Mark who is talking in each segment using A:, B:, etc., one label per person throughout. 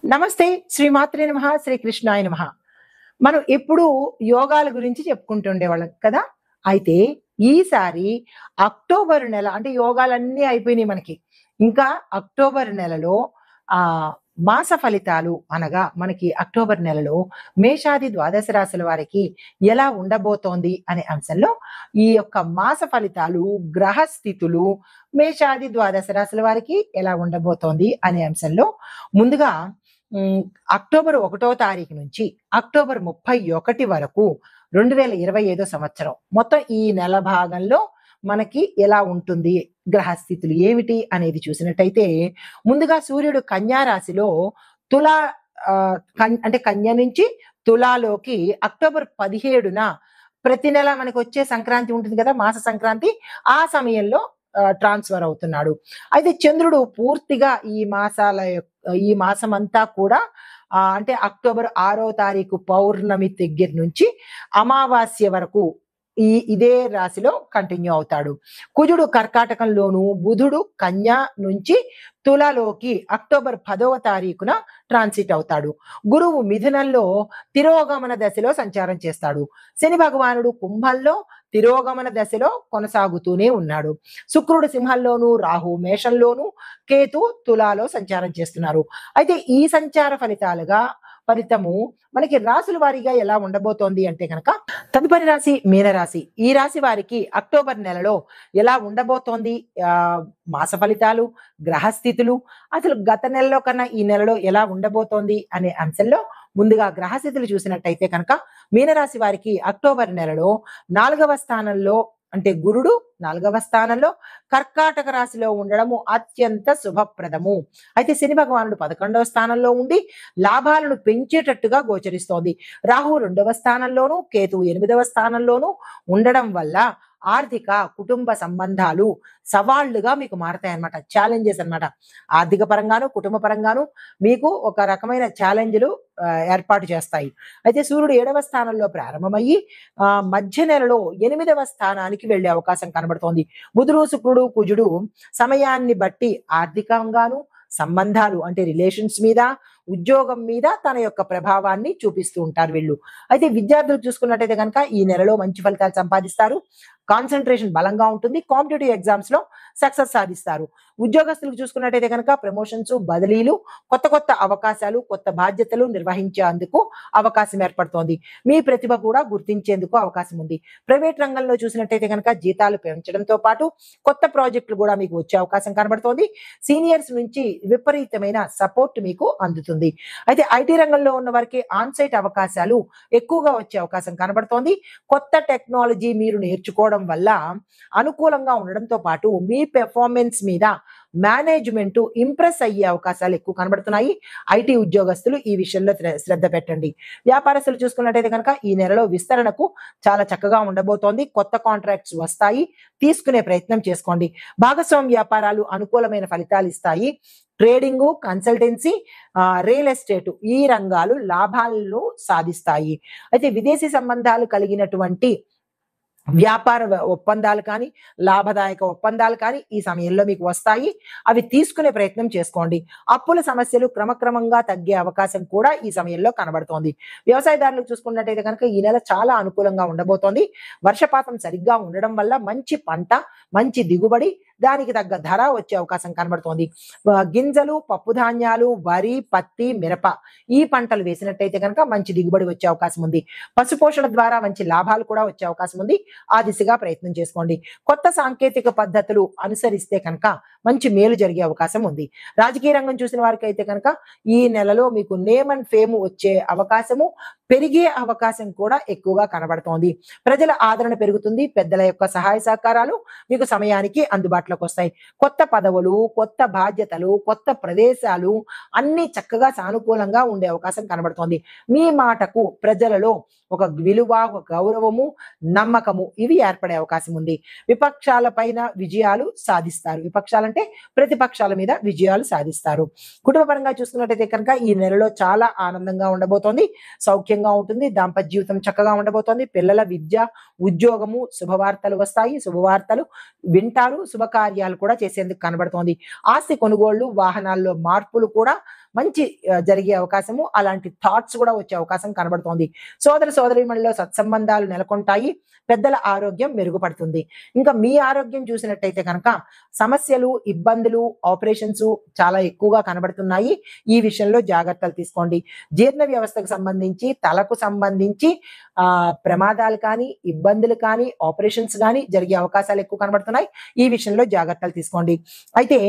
A: నమస్తే. శ్రీమాత్రే నమః. శ్రీకృష్ణాయ నమః. మనం ఎప్పుడూ యోగాల గురించి చెప్పుకుంటుండేవాళ్ళం కదా! అయితే ఈసారి అక్టోబర్ నెల అంటే యోగాలన్నీ అయిపోయినాయి మనకి. ఇంకా అక్టోబర్ నెలలో మాస ఫలితాలు అనగా మనకి అక్టోబర్ నెలలో మేషాది ద్వాదశ రాశుల వారికి ఎలా ఉండబోతోంది అనే అంశంలో ఈ యొక్క మాస ఫలితాలు, గ్రహ స్థితులు మేషాది ద్వాదశ రాశుల వారికి ఎలా ఉండబోతోంది అనే అంశంలో ముందుగా హ్మ్. అక్టోబర్ 1 తారీఖు నుంచి అక్టోబర్ 31 వరకు 2025 సంవత్సరం. మొత్తం ఈ నెల భాగంలో మనకి ఎలా ఉంటుంది? గ్రహస్థితులు ఏమిటి? అనేది చూసినట్టయితే ముందుగా సూర్యుడు కన్యా రాశిలో తులా అంటే కన్య నుంచి తులాలోకి అక్టోబర్ 17న ప్రతి నెల మనకొచ్చే సంక్రాంతి ఉంటుంది కదా! మాస సంక్రాంతి. ఆ సమయంలో ట్రాన్స్‌ఫర్ అవుతున్నాడు. అయితే చంద్రుడు పూర్తిగా ఈ మాసమంతా కూడా అంటే అక్టోబర్ 6 తారీఖు పౌర్ణమి దగ్గర నుంచి అమావాస్య వరకు ఇదే రాశిలో కంటిన్యూ అవుతాడు. కుజుడు కర్కాటకంలోను, బుధుడు కన్యా నుంచి తులలోకి అక్టోబర్ 10వ తారీఖున ట్రాన్సిట్ అవుతాడు. గురువు మిథునంలో తిరోగమన దశలో సంచారం చేస్తాడు. శని భగవానుడు కుంభంలో తిరోగమన దశలో కొనసాగుతూనే ఉన్నాడు. శుక్రుడు సింహంలోను, రాహు మేషంలోను, కేతు తులాలో సంచారం చేస్తున్నారు. అయితే ఈ సంచార ఫలితము మనకి రాసుల వారీగా ఎలా ఉండబోతోంది అంటే గనక తదుపరి రాశి మీనరాశి. ఈ రాశి వారికి అక్టోబర్ నెలలో ఎలా ఉండబోతోంది? మాస ఫలితాలు, గ్రహస్థితులు అసలు గత నెలలో కన్నా ఈ నెలలో ఎలా ఉండబోతోంది అనే అంశంలో ముందుగా గ్రహస్థితులు చూసినట్టయితే కనుక మీనరాశి వారికి అక్టోబర్ నెలలో 4వ స్థానంలో అంటే గురుడు 4వ స్థానంలో కర్కాటక రాశిలో ఉండడము అత్యంత శుభప్రదము. అయితే శని భగవానుడు 11వ స్థానంలో ఉండి లాభాలను పెంచేటట్టుగా గోచరిస్తోంది. రాహు 2వ స్థానంలోను, కేతువు 8వ స్థానంలోను ఉండడం వల్ల ఆర్థిక, కుటుంబ సంబంధాలు సవాళ్లుగా మీకు మారతాయన్నమాట. ఛాలెంజెస్ అన్నమాట. ఆర్థిక పరంగాను, కుటుంబ పరంగాను మీకు ఒక రకమైన ఛాలెంజ్‌లు ఏర్పాటు చేస్తాయి. అయితే సూర్యుడు 7వ స్థానంలో ప్రారంభమయ్యి మధ్య నెలలో 8వ స్థానానికి వెళ్ళే అవకాశం కనబడుతోంది. బుధుడు, శుక్రుడు, కుజుడు సమయాన్ని బట్టి ఆర్థికంగాను, సంబంధాలు అంటే రిలేషన్స్ మీద, ఉద్యోగం మీద తన యొక్క ప్రభావాన్ని చూపిస్తూ ఉంటారు వీళ్ళు. అయితే విద్యార్థులు చూసుకున్నట్టయితే కనుక ఈ నెలలో మంచి ఫలితాలు సంపాదిస్తారు. కాన్సంట్రేషన్ బలంగా ఉంటుంది. కాంపిటేటివ్ ఎగ్జామ్స్ లో సక్సెస్ సాధిస్తారు. ఉద్యోగస్తులకు చూసుకున్నట్టయితే కనుక ప్రమోషన్స్, బదిలీలు, కొత్త కొత్త అవకాశాలు, కొత్త బాధ్యతలు నిర్వహించేందుకు అవకాశం ఏర్పడుతోంది. మీ ప్రతిభ కూడా గుర్తించేందుకు అవకాశం ఉంది. ప్రైవేట్ రంగంలో చూసినట్టయితే కనుక జీతాలు పెంచడంతో పాటు కొత్త ప్రాజెక్టులు కూడా మీకు వచ్చే అవకాశం కనబడుతోంది. సీనియర్స్ నుంచి విపరీతమైన సపోర్ట్ మీకు అందుతుంది. అయితే ఐటీ రంగంలో ఉన్న వారికి ఆన్ సైట్ అవకాశాలు ఎక్కువగా వచ్చే అవకాశం కనబడుతోంది. కొత్త టెక్నాలజీ మీరు నేర్చుకోవడం వల్ల అనుకూలంగా ఉండడంతో పాటు మీ పెర్ఫార్మెన్స్ మీద మేనేజ్మెంట్ ఇంప్రెస్ అయ్యే అవకాశాలు ఎక్కువ కనబడుతున్నాయి. ఐటీ ఉద్యోగస్తులు ఈ విషయంలో శ్రద్ధ పెట్టండి. వ్యాపారస్తులు చూసుకున్నట్టయితే కనుక ఈ నెలలో విస్తరణకు చాలా చక్కగా ఉండబోతోంది. కొత్త కాంట్రాక్ట్స్ వస్తాయి. తీసుకునే ప్రయత్నం చేసుకోండి. భాగస్వామ్య వ్యాపారాలు అనుకూలమైన ఫలితాలు ఇస్తాయి. ట్రేడింగు, కన్సల్టెన్సీ, రియల్ ఎస్టేట్ ఈ రంగాలు లాభాలను సాధిస్తాయి. అయితే విదేశీ సంబంధాలు కలిగినటువంటి వ్యాపార ఒప్పందాలు కానీ, లాభదాయక ఒప్పందాలు కానీ ఈ సమయంలో మీకు వస్తాయి. అవి తీసుకునే ప్రయత్నం చేసుకోండి. అప్పుల సమస్యలు క్రమక్రమంగా తగ్గే అవకాశం కూడా ఈ సమయంలో కనబడుతోంది. వ్యవసాయదారులకు చూసుకున్నట్టయితే కనుక ఈ నెల చాలా అనుకూలంగా ఉండబోతోంది. వర్షపాతం సరిగ్గా ఉండడం వల్ల మంచి పంట, మంచి దిగుబడి, దానికి తగ్గ ధర వచ్చే అవకాశం కనబడుతోంది. గింజలు, పప్పు ధాన్యాలు, వరి, పత్తి, మిరప ఈ పంటలు వేసినట్టయితే కనుక మంచి దిగుబడి వచ్చే అవకాశం ఉంది. పశుపోషణ ద్వారా మంచి లాభాలు కూడా వచ్చే అవకాశం ఉంది. ఆ దిశగా ప్రయత్నం చేసుకోండి. కొత్త సాంకేతిక పద్ధతులు అనుసరిస్తే కనుక మంచి మేలు జరిగే అవకాశం ఉంది. రాజకీయ రంగం చూసిన వారికి అయితే కనుక ఈ నెలలో మీకు నేమ్ అండ్ ఫేమ్ వచ్చే అవకాశము, పెరిగే అవకాశం కూడా ఎక్కువగా కనబడుతోంది. ప్రజల ఆదరణ పెరుగుతుంది. పెద్దల యొక్క సహాయ సహకారాలు మీకు సమయానికి అందుబాటులోకి వస్తాయి. కొత్త పదవులు, కొత్త బాధ్యతలు, కొత్త ప్రదేశాలు అన్ని చక్కగా సానుకూలంగా ఉండే అవకాశం కనబడుతోంది. మీ మాటకు ప్రజలలో ఒక విలువ, ఒక గౌరవము, నమ్మకము ఇవి ఏర్పడే అవకాశం ఉంది. విపక్షాల పైన విజయాలు సాధిస్తారు. విపక్షాలంటే ప్రతిపక్షాల మీద విజయాలు సాధిస్తారు. కుటుంబ పరంగా చూసుకున్నట్టయితే కనుక ఈ నెలలో చాలా ఆనందంగా ఉండబోతోంది. సౌఖ్యంగా ఉంటుంది. దాంపత్య జీవితం చక్కగా ఉండబోతోంది. పిల్లల విద్య, ఉద్యోగము, శుభవార్తలు వస్తాయి. శుభవార్తలు వింటారు. శుభకార్యాలు కూడా చేసేందుకు కనబడుతోంది. ఆస్తి కొనుగోళ్లు, వాహనాల్లో మార్పులు కూడా మంచి జరిగే అవకాశము, అలాంటి థాట్స్ కూడా వచ్చే అవకాశం కనబడుతోంది. సోదర సోదరీమణుల్లో సత్సంబంధాలు నెలకొంటాయి. పెద్దల ఆరోగ్యం మెరుగుపడుతుంది. ఇంకా మీ ఆరోగ్యం చూసినట్టయితే కనుక సమస్యలు, ఇబ్బందులు, ఆపరేషన్స్ చాలా ఎక్కువగా కనబడుతున్నాయి. ఈ విషయంలో జాగ్రత్తలు తీసుకోండి. జీర్ణ వ్యవస్థకు సంబంధించి, తలకు సంబంధించి ప్రమాదాలు కానీ, ఇబ్బందులు కానీ, ఆపరేషన్స్ కానీ జరిగే అవకాశాలు ఎక్కువ కనబడుతున్నాయి. ఈ విషయంలో జాగ్రత్తలు తీసుకోండి. అయితే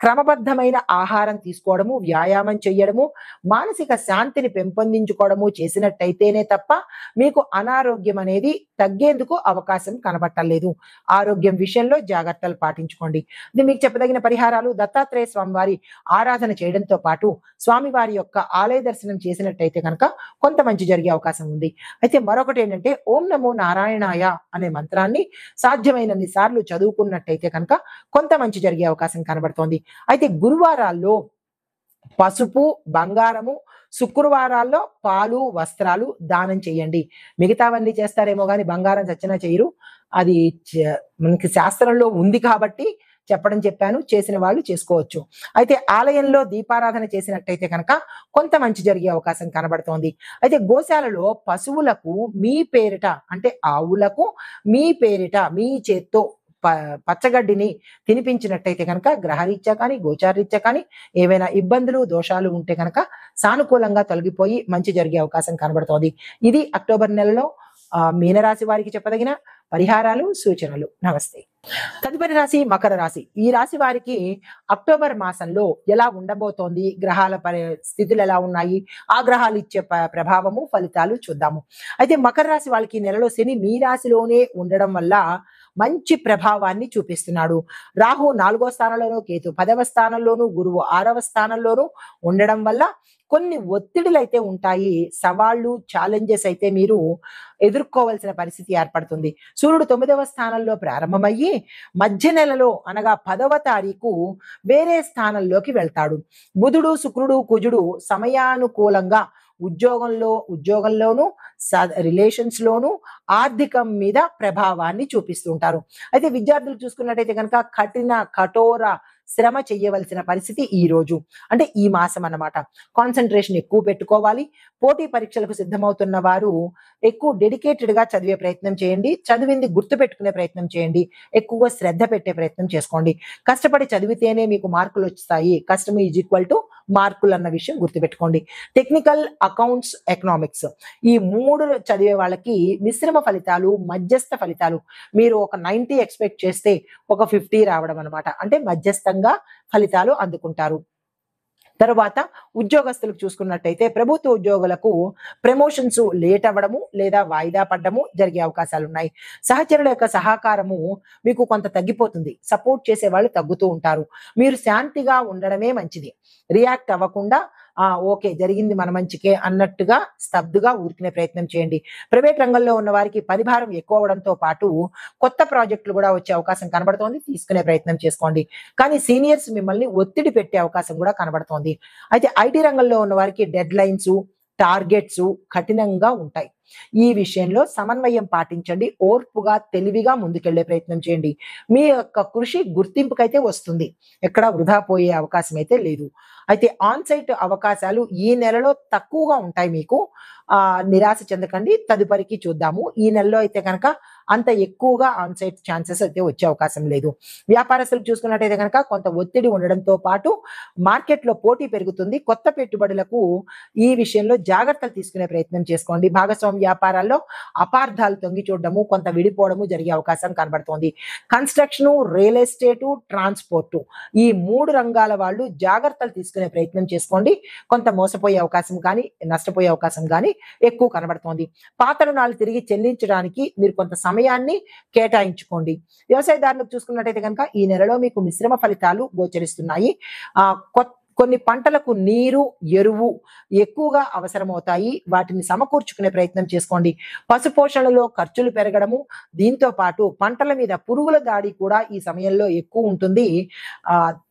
A: క్రమబద్ధమైన ఆహారం తీసుకోవడము, వ్యాయామం చేయడము, మానసిక శాంతిని పెంపొందించుకోవడము చేసినట్టయితేనే తప్ప మీకు అనారోగ్యం అనేది తగ్గేందుకు అవకాశం కనబట్టలేదు. ఆరోగ్యం విషయంలో జాగ్రత్తలు పాటించుకోండి. ఇది మీకు చెప్పదగిన పరిహారాలు. దత్తాత్రేయ స్వామివారి ఆరాధన చేయడంతో పాటు స్వామివారి యొక్క ఆలయ దర్శనం చేసినట్టయితే కనుక కొంత మంచి జరిగే అవకాశం ఉంది. అయితే మరొకటి ఏంటంటే ఓం నమో నారాయణాయ అనే మంత్రాన్ని సాధ్యమైనన్ని సార్లు చదువుకున్నట్టయితే కనుక కొంత మంచి జరిగే అవకాశం కనబడుతోంది. అయితే గురువారాల్లో పసుపు, బంగారము, శుక్రవారాల్లో పాలు, వస్త్రాలు దానం చేయండి. మిగతావన్నీ చేస్తారేమో కానీ బంగారం చచ్చినా చేయరు. అది మనకి శాస్త్రంలో ఉంది కాబట్టి చెప్పాను. చేసిన వాళ్ళు చేసుకోవచ్చు. అయితే ఆలయంలో దీపారాధన చేసినట్టయితే కనుక కొంత మంచి జరిగే అవకాశం కనబడుతోంది. అయితే గోశాలలో పశువులకు మీ పేరిట, అంటే ఆవులకు మీ పేరిట మీ చేత్తో పచ్చగడ్డిని తినిపించినట్టయితే కనుక గ్రహరీత్యా కానీ, గోచారరీత్యా కానీ ఏవైనా ఇబ్బందులు, దోషాలు ఉంటే కనుక సానుకూలంగా తొలగిపోయి మంచి జరిగే అవకాశం కనబడుతోంది. ఇది అక్టోబర్ నెలలో మీనరాశి వారికి చెప్పదగిన పరిహారాలు, సూచనలు. నమస్తే. తదుపరి రాశి మకర రాశి. ఈ రాశి వారికి అక్టోబర్ మాసంలో ఎలా ఉండబోతోంది, గ్రహాల స్థితులు ఎలా ఉన్నాయి, ఆ గ్రహాలు ఇచ్చే ప్రభావము, ఫలితాలు చూద్దాము. అయితే మకర రాశి వాళ్ళకి ఈ నెలలో శని మీ రాశిలోనే ఉండడం వల్ల మంచి ప్రభావాన్ని చూపిస్తున్నాడు. రాహు 4వ స్థానంలోనూ, కేతు 10వ స్థానంలోనూ, గురువు 6వ స్థానంలోనూ ఉండడం వల్ల కొన్ని ఒత్తిడులు అయితే ఉంటాయి. సవాళ్ళు, ఛాలెంజెస్ అయితే మీరు ఎదుర్కోవాల్సిన పరిస్థితి ఏర్పడుతుంది. సూర్యుడు 9వ స్థానంలో ప్రారంభమయ్యి మధ్య నెలలో అనగా 10వ తారీఖు వేరే స్థానంలోకి వెళ్తాడు. బుధుడు, శుక్రుడు, కుజుడు సమయానుకూలంగా ఉద్యోగంలోను, రిలేషన్స్ లోను, ఆర్థికం మీద ప్రభావాన్ని చూపిస్తుంటారు. అయితే విద్యార్థులు చూసుకున్నట్టయితే కనుక కఠోర శ్రమ చేయవలసిన పరిస్థితి ఈ రోజు, అంటే ఈ మాసం అన్నమాట. కాన్సన్ట్రేషన్ ఎక్కువ పెట్టుకోవాలి. పోటీ పరీక్షలకు సిద్ధమవుతున్న వారు ఎక్కువ డెడికేటెడ్ గా చదివే ప్రయత్నం చేయండి. చదివింది గుర్తు పెట్టుకునే ప్రయత్నం చేయండి. ఎక్కువగా శ్రద్ధ పెట్టే ప్రయత్నం చేసుకోండి. కష్టపడి చదివితేనే మీకు మార్కులు వస్తాయి. కష్టం ఈజ్ ఈక్వల్ టు మార్కులు అన్న విషయం గుర్తుపెట్టుకోండి. టెక్నికల్, అకౌంట్స్, ఎకనామిక్స్ ఈ 3 చదివే వాళ్ళకి మిశ్రమ ఫలితాలు, మధ్యస్థ ఫలితాలు. మీరు ఒక 90 ఎక్స్పెక్ట్ చేస్తే ఒక 50 రావడం అనమాట. అంటే మధ్యస్థంగా ఫలితాలు అందుకుంటారు. తరువాత ఉద్యోగస్తులకు చూసుకున్నట్టయితే ప్రభుత్వ ఉద్యోగులకు ప్రమోషన్స్ లేట్ అవ్వడము లేదా వాయిదా పడ్డము జరిగే అవకాశాలు ఉన్నాయి. సహచరుల యొక్క సహకారము మీకు కొంత తగ్గిపోతుంది. సపోర్ట్ చేసే వాళ్ళు తగ్గుతూ ఉంటారు. మీరు శాంతిగా ఉండడమే మంచిది. రియాక్ట్ అవ్వకుండా ఓకే జరిగింది మన మంచికే అన్నట్టుగా స్తబ్దుగా ఊరుకునే ప్రయత్నం చేయండి. ప్రైవేట్ రంగంలో ఉన్న వారికి పనిభారం ఎక్కువ అవడంతో పాటు కొత్త ప్రాజెక్టులు కూడా వచ్చే అవకాశం కనబడుతోంది. తీసుకునే ప్రయత్నం చేసుకోండి. కానీ సీనియర్స్ మిమ్మల్ని ఒత్తిడి పెట్టే అవకాశం కూడా కనబడుతోంది. అయితే ఐటీ రంగంలో ఉన్న వారికి డెడ్ లైన్స్, టార్గెట్స్ కఠినంగా ఉంటాయి. ఈ విషయంలో సమన్వయం పాటించండి. ఓర్పుగా, తెలివిగా ముందుకెళ్లే ప్రయత్నం చేయండి. మీ యొక్క కృషి గుర్తింపుకైతే వస్తుంది. ఎక్కడ వృధా పోయే అవకాశం అయితే లేదు. అయితే ఆన్ సైట్ అవకాశాలు ఈ నెలలో తక్కువగా ఉంటాయి. మీకు నిరాశ చెందకండి. తదుపరికి చూద్దాము. ఈ నెలలో అయితే కనుక అంత ఎక్కువగా ఆన్ సైట్ ఛాన్సెస్ అయితే వచ్చే అవకాశం లేదు. వ్యాపారస్తులు చూసుకున్నట్టయితే కనుక కొంత ఒత్తిడి ఉండడంతో పాటు మార్కెట్లో పోటీ పెరుగుతుంది. కొత్త పెట్టుబడులకు ఈ విషయంలో జాగ్రత్తలు తీసుకునే ప్రయత్నం చేసుకోండి. భాగస్వామి వ్యాపారాల్లో అపార్థాలు తొంగి చూడడము, కొంత విడిపోవడము జరిగే అవకాశం కనబడుతోంది. కన్స్ట్రక్షను, రియల్ ఎస్టేటు, ట్రాన్స్పోర్టు ఈ 3 రంగాల వాళ్ళు జాగ్రత్తలు తీసుకునే ప్రయత్నం చేసుకోండి. కొంత మోసపోయే అవకాశం కానీ, నష్టపోయే అవకాశం కానీ ఎక్కువ కనబడుతోంది. పాత రుణాలు తిరిగి చెల్లించడానికి మీరు కొంత సమయాన్ని కేటాయించుకోండి. వ్యవసాయదారులకు చూసుకున్నట్టయితే కనుక ఈ నెలలో మీకు మిశ్రమ ఫలితాలు గోచరిస్తున్నాయి. కొన్ని పంటలకు నీరు, ఎరువు ఎక్కువగా అవసరమవుతాయి. వాటిని సమకూర్చుకునే ప్రయత్నం చేసుకోండి. పశుపోషణలో ఖర్చులు పెరగడము, దీంతో పాటు పంటల మీద పురుగుల దాడి కూడా ఈ సమయంలో ఎక్కువ ఉంటుంది.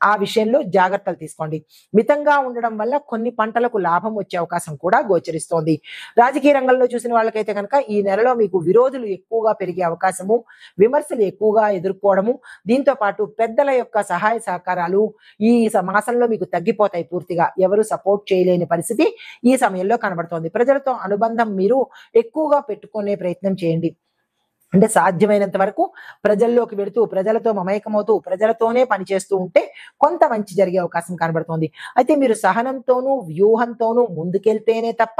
A: ఆ విషయంలో జాగ్రత్తలు తీసుకోండి. మితంగా ఉండడం వల్ల కొన్ని పంటలకు లాభం వచ్చే అవకాశం కూడా గోచరిస్తోంది. రాజకీయ రంగంలో చూసిన వాళ్ళకైతే గనక ఈ నెలలో మీకు విరోధులు ఎక్కువగా పెరిగే అవకాశము, విమర్శలు ఎక్కువగా ఎదుర్కోవడము, దీంతో పాటు పెద్దల యొక్క సహాయ సహకారాలు ఈ మాసంలో మీకు తగ్గిపోతాయి పూర్తిగా. ఎవరు సపోర్ట్ చేయలేని పరిస్థితి ఈ సమయంలో కనబడుతోంది. ప్రజలతో అనుబంధం మీరు ఎక్కువగా పెట్టుకునే ప్రయత్నం చేయండి. అంటే సాధ్యమైనంత వరకు ప్రజల్లోకి వెళుతూ, ప్రజలతో మమేకమవుతూ, ప్రజలతోనే పనిచేస్తూ ఉంటే కొంత మంచి జరిగే అవకాశం కనబడుతోంది. అయితే మీరు సహనంతోనూ, వ్యూహంతోనూ ముందుకెళ్తేనే తప్ప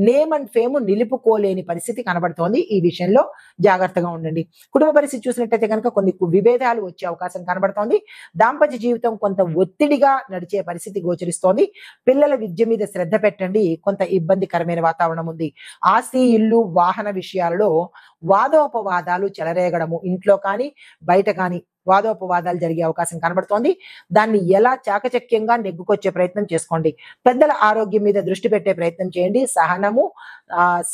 A: నేమ్ అండ్ ఫేమ్ నిలుపుకోలేని పరిస్థితి కనబడుతోంది. ఈ విషయంలో జాగ్రత్తగా ఉండండి. కుటుంబ పరిస్థితి చూసినట్టయితే గనక కొన్ని విభేదాలు వచ్చే అవకాశం కనబడుతోంది. దాంపత్య జీవితం కొంత ఒత్తిడిగా నడిచే పరిస్థితి గోచరిస్తోంది. పిల్లల విద్య మీద శ్రద్ధ పెట్టండి. కొంత ఇబ్బందికరమైన వాతావరణం ఉంది. ఆస్తి, ఇల్లు, వాహన విషయాలలో వాదోపవాదాలు చెలరేగడము, ఇంట్లో కానీ బయట కానీ వాదోపవాదాలు జరిగే అవకాశం కనబడుతోంది. దాన్ని ఎలా చాకచక్యంగా నెగ్గుకొచ్చే ప్రయత్నం చేసుకోండి. పెద్దల ఆరోగ్యం మీద దృష్టి పెట్టే ప్రయత్నం చేయండి. సహనము,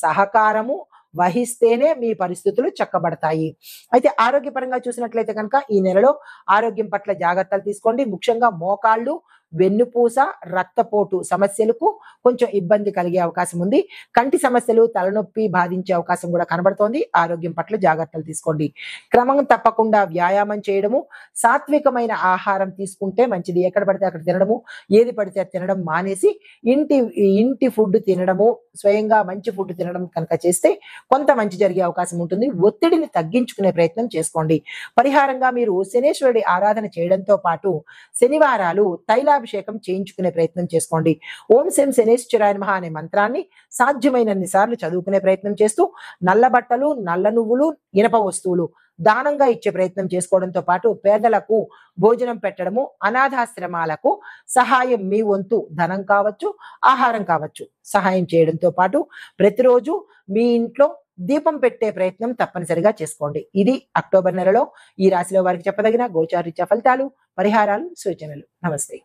A: సహకారము వహిస్తేనే మీ పరిస్థితులు చక్కబడతాయి. అయితే ఆరోగ్యపరంగా చూసినట్లయితే కనుక ఈ నెలలో ఆరోగ్యం పట్ల జాగ్రత్తలు తీసుకోండి. ముఖ్యంగా మోకాళ్ళు, వెన్నుపూస, రక్తపోటు సమస్యలకు కొంచెం ఇబ్బంది కలిగే అవకాశం ఉంది. కంటి సమస్యలు, తలనొప్పి బాధించే అవకాశం కూడా కనబడుతోంది. ఆరోగ్యం పట్ల జాగ్రత్తలు తీసుకోండి. క్రమం తప్పకుండా వ్యాయామం చేయడము, సాత్వికమైన ఆహారం తీసుకుంటే మంచిది. ఎక్కడ పడితే అక్కడ తినడము, ఏది పడితే అది తినడం మానేసి ఇంటి ఫుడ్ తినడము, స్వయంగా మంచి ఫుడ్ తినడం కనుక చేస్తే కొంత మంచి జరిగే అవకాశం ఉంటుంది. ఒత్తిడిని తగ్గించుకునే ప్రయత్నం చేసుకోండి. పరిహారంగా మీరు శనేశ్వరుడి ఆరాధన చేయడంతో పాటు శనివారాలు తైలాభిషేకం చేయించుకునే ప్రయత్నం చేసుకోండి. ఓం శం శనేశ్వరాయ నమః అనే మంత్రాన్ని సాధ్యమైనన్ని సార్లు చదువుకునే ప్రయత్నం చేస్తూ నల్ల బట్టలు, నల్ల నువ్వులు, ఇనప వస్తువులు దానంగా ఇచ్చే ప్రయత్నం చేసుకోవడంతో పాటు పేదలకు భోజనం పెట్టడము, అనాథాశ్రమాలకు సహాయం మీ వంతు ధనం కావచ్చు, ఆహారం కావచ్చు సహాయం చేయడంతో పాటు ప్రతిరోజు మీ ఇంట్లో దీపం పెట్టే ప్రయత్నం తప్పనిసరిగా చేసుకోండి. ఇది అక్టోబర్ నెలలో ఈ రాశిలో వారికి చెప్పదగిన గోచారీత్యా ఫలితాలు, పరిహారాలు, సూచనలు. నమస్తే.